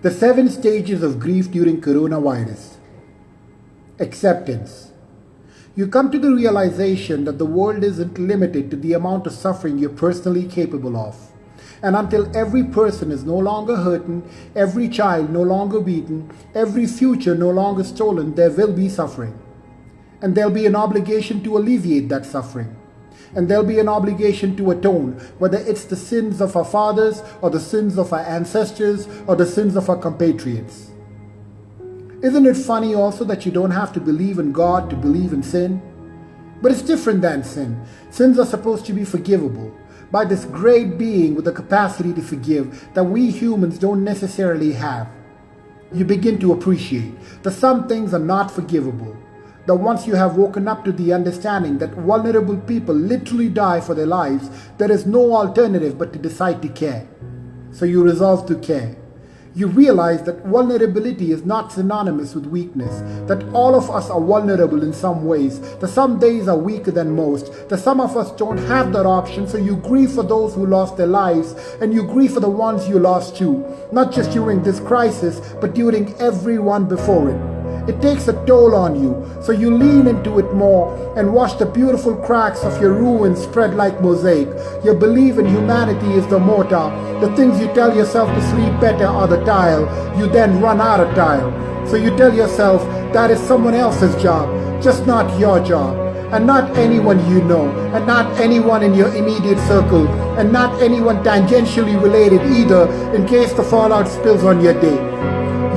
The 7 stages of grief during coronavirus. Acceptance. You come to the realization that the world isn't limited to the amount of suffering you're personally capable of. And until every person is no longer hurting, every child no longer beaten, every future no longer stolen, there will be suffering. And there'll be an obligation to alleviate that suffering. And there'll be an obligation to atone, whether it's the sins of our fathers, or the sins of our ancestors, or the sins of our compatriots. Isn't it funny also that you don't have to believe in God to believe in sin? But it's different than sin. Sins are supposed to be forgivable by this great being with the capacity to forgive that we humans don't necessarily have. You begin to appreciate that some things are not forgivable. That once you have woken up to the understanding that vulnerable people literally die for their lives, there is no alternative but to decide to care. So you resolve to care. You realize that vulnerability is not synonymous with weakness, that all of us are vulnerable in some ways, that some days are weaker than most, that some of us don't have that option, so you grieve for those who lost their lives, and you grieve for the ones you lost too, not just during this crisis, but during every one before it. It takes a toll on you, so you lean into it more and watch the beautiful cracks of your ruins spread like mosaic. Your belief in humanity is the mortar. The things you tell yourself to sleep better are the tile. You then run out of tile. So you tell yourself that is someone else's job, just not your job. And not anyone you know, and not anyone in your immediate circle, and not anyone tangentially related either, in case the fallout spills on your day.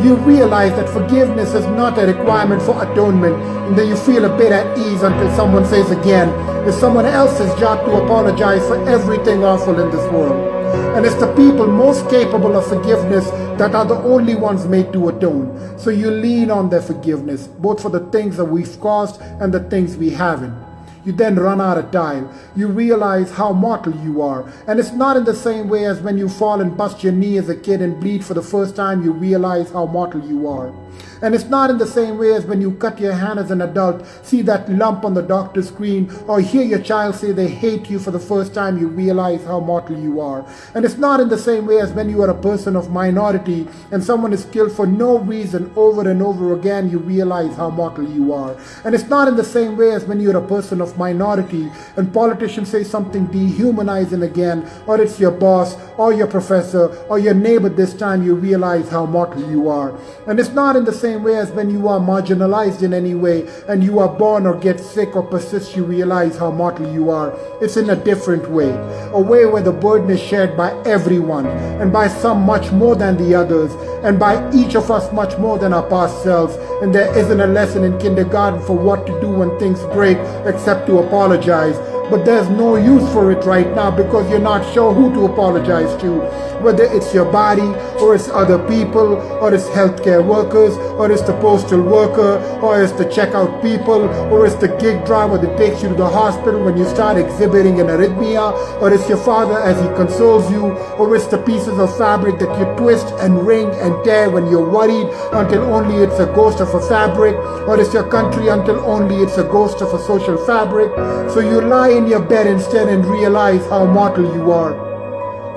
You realize that forgiveness is not a requirement for atonement, and then you feel a bit at ease until someone says again, it's someone else's job to apologize for everything awful in this world. And it's the people most capable of forgiveness that are the only ones made to atone. So you lean on their forgiveness, both for the things that we've caused and the things we haven't. You then run out of time. You realize how mortal you are. And it's not in the same way as when you fall and bust your knee as a kid and bleed for the first time, you realize how mortal you are. And it's not in the same way as when you cut your hand as an adult, see that lump on the doctor's screen, or hear your child say they hate you for the first time, you realize how mortal you are. And it's not in the same way as when you are a person of minority and someone is killed for no reason over and over again, you realize how mortal you are. And it's not in the same way as when you're a person of minority and politicians say something dehumanizing again, or it's your boss, or your professor, or your neighbor this time, you realize how mortal you are. And it's not in the same way as when you are marginalized in any way and you are born or get sick or persist, you realize how mortal you are. It's in a different way, a way where the burden is shared by everyone, and by some much more than the others, and by each of us much more than our past selves. And there isn't a lesson in kindergarten for what to do when things break except to apologize. But there's no use for it right now because you're not sure who to apologize to. Whether it's your body, or it's other people, or it's healthcare workers, or it's the postal worker, or it's the checkout people, or it's the gig driver that takes you to the hospital when you start exhibiting an arrhythmia, or it's your father as he consoles you, or it's the pieces of fabric that you twist and wring and tear when you're worried until only it's a ghost of a fabric, or it's your country until only it's a ghost of a social fabric. So you lie in your bed instead and realize how mortal you are.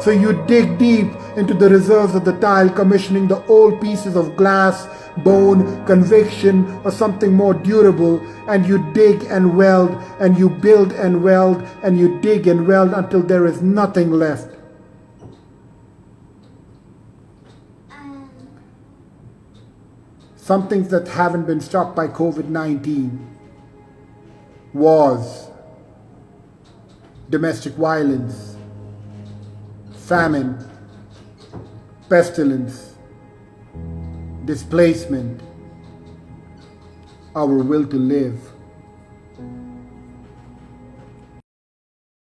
So you dig deep into the reserves of the tile, commissioning the old pieces of glass, bone, conviction, or something more durable, and you dig and weld, and you build and weld, and you dig and weld until there is nothing left. Some things that haven't been stopped by COVID-19. Wars, domestic violence, famine, pestilence, displacement, our will to live.